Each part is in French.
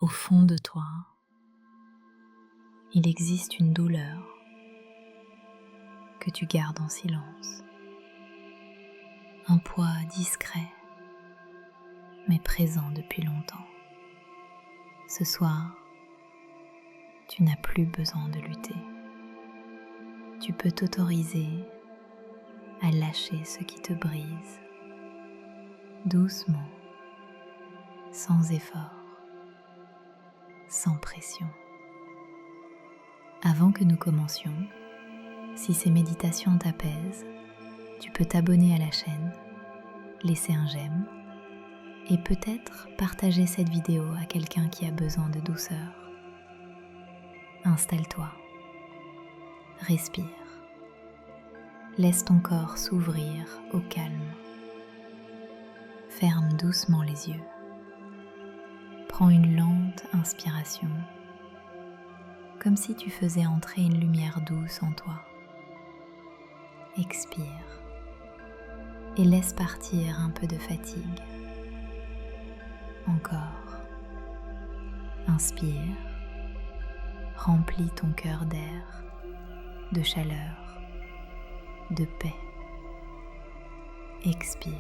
Au fond de toi, il existe une douleur que tu gardes en silence, un poids discret mais présent depuis longtemps. Ce soir, tu n'as plus besoin de lutter. Tu peux t'autoriser à lâcher ce qui te brise, doucement, sans effort, sans pression. Avant que nous commencions, si ces méditations t'apaisent, tu peux t'abonner à la chaîne, laisser un j'aime et peut-être partager cette vidéo à quelqu'un qui a besoin de douceur. Installe-toi, respire, laisse ton corps s'ouvrir au calme. Ferme doucement les yeux, prends une lente inspiration, comme si tu faisais entrer une lumière douce en toi. Expire et laisse partir un peu de fatigue. Encore. Inspire, remplis ton cœur d'air, de chaleur, de paix. Expire,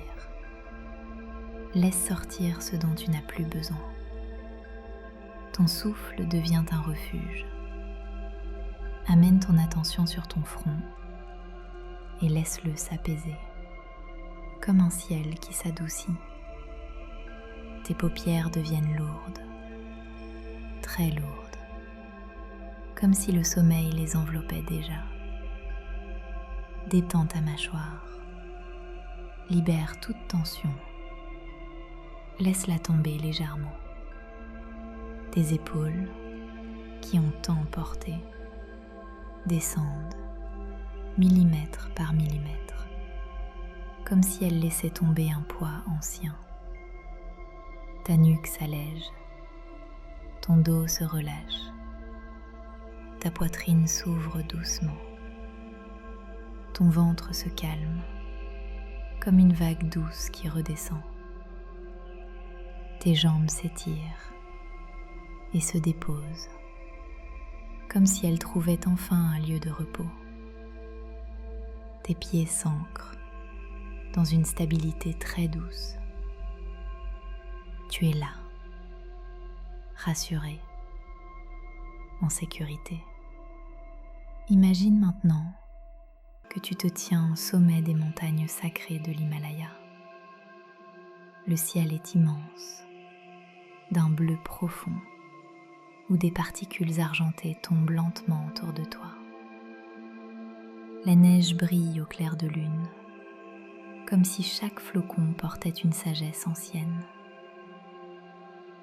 laisse sortir ce dont tu n'as plus besoin. Ton souffle devient un refuge. Amène ton attention sur ton front et laisse-le s'apaiser, comme un ciel qui s'adoucit. Tes paupières deviennent lourdes, très lourdes, comme si le sommeil les enveloppait déjà. Détends ta mâchoire, libère toute tension, laisse-la tomber légèrement. Tes épaules, qui ont tant porté, descendent millimètre par millimètre, comme si elles laissaient tomber un poids ancien. Ta nuque s'allège, ton dos se relâche, ta poitrine s'ouvre doucement, ton ventre se calme, comme une vague douce qui redescend. Tes jambes s'étirent et se déposent, comme si elles trouvaient enfin un lieu de repos. Tes pieds s'ancrent dans une stabilité très douce. Tu es là, rassuré, en sécurité. Imagine maintenant que tu te tiens au sommet des montagnes sacrées de l'Himalaya. Le ciel est immense, d'un bleu profond, où des particules argentées tombent lentement autour de toi. La neige brille au clair de lune, comme si chaque flocon portait une sagesse ancienne.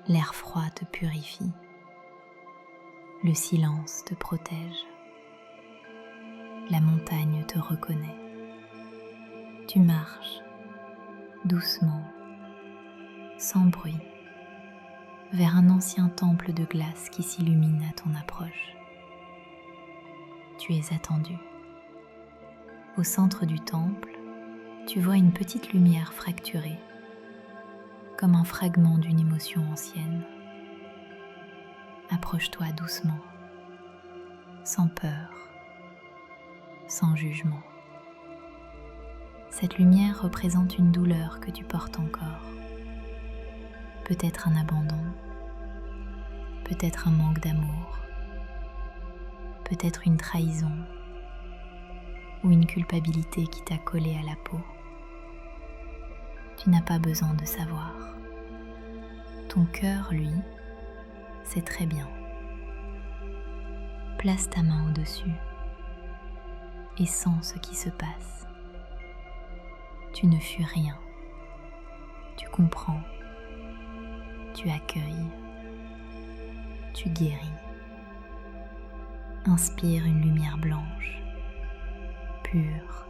L'air froid te purifie, le silence te protège, la montagne te reconnaît. Tu marches doucement, sans bruit, vers un ancien temple de glace qui s'illumine à ton approche. Tu es attendu. Au centre du temple, tu vois une petite lumière fracturée, comme un fragment d'une émotion ancienne. Approche-toi doucement, sans peur, sans jugement. Cette lumière représente une douleur que tu portes encore. Peut-être un abandon, peut-être un manque d'amour, peut-être une trahison ou une culpabilité qui t'a collé à la peau. Tu n'as pas besoin de savoir. Ton cœur, lui, sait très bien. Place ta main au-dessus et sens ce qui se passe. Tu ne fuis rien. Tu comprends. Tu accueilles. Tu guéris. Inspire une lumière blanche, pure,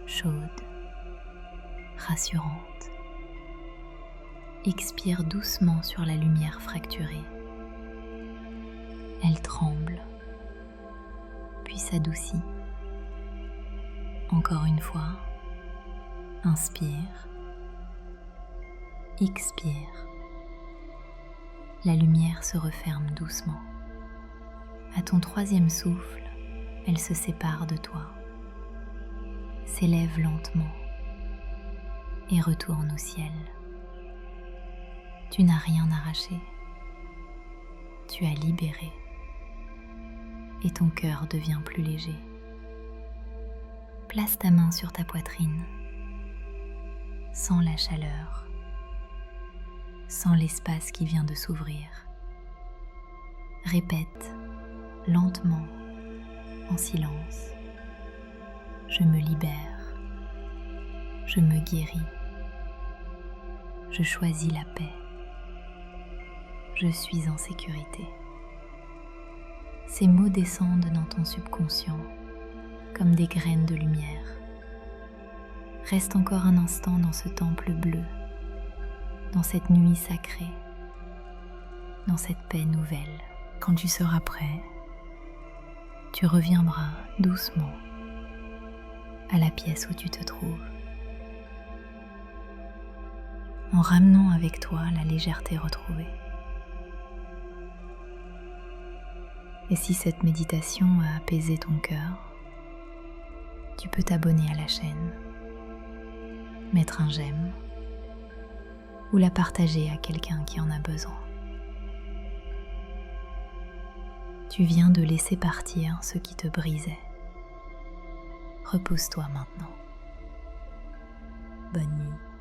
chaude, rassurante. Expire doucement sur la lumière fracturée. Elle tremble, puis s'adoucit. Encore une fois, inspire, expire. La lumière se referme doucement. À ton troisième souffle, elle se sépare de toi, s'élève lentement et retourne au ciel. Tu n'as rien arraché, tu as libéré et ton cœur devient plus léger. Place ta main sur ta poitrine, sens la chaleur, sens l'espace qui vient de s'ouvrir. Répète lentement, en silence. Je me libère, je me guéris, je choisis la paix, je suis en sécurité. Ces mots descendent dans ton subconscient comme des graines de lumière. Reste encore un instant dans ce temple bleu, dans cette nuit sacrée, dans cette paix nouvelle. Quand tu seras prêt, tu reviendras doucement à la pièce où tu te trouves, en ramenant avec toi la légèreté retrouvée. Et si cette méditation a apaisé ton cœur, tu peux t'abonner à la chaîne, mettre un j'aime ou la partager à quelqu'un qui en a besoin. Tu viens de laisser partir ce qui te brisait. Repose-toi maintenant. Bonne nuit.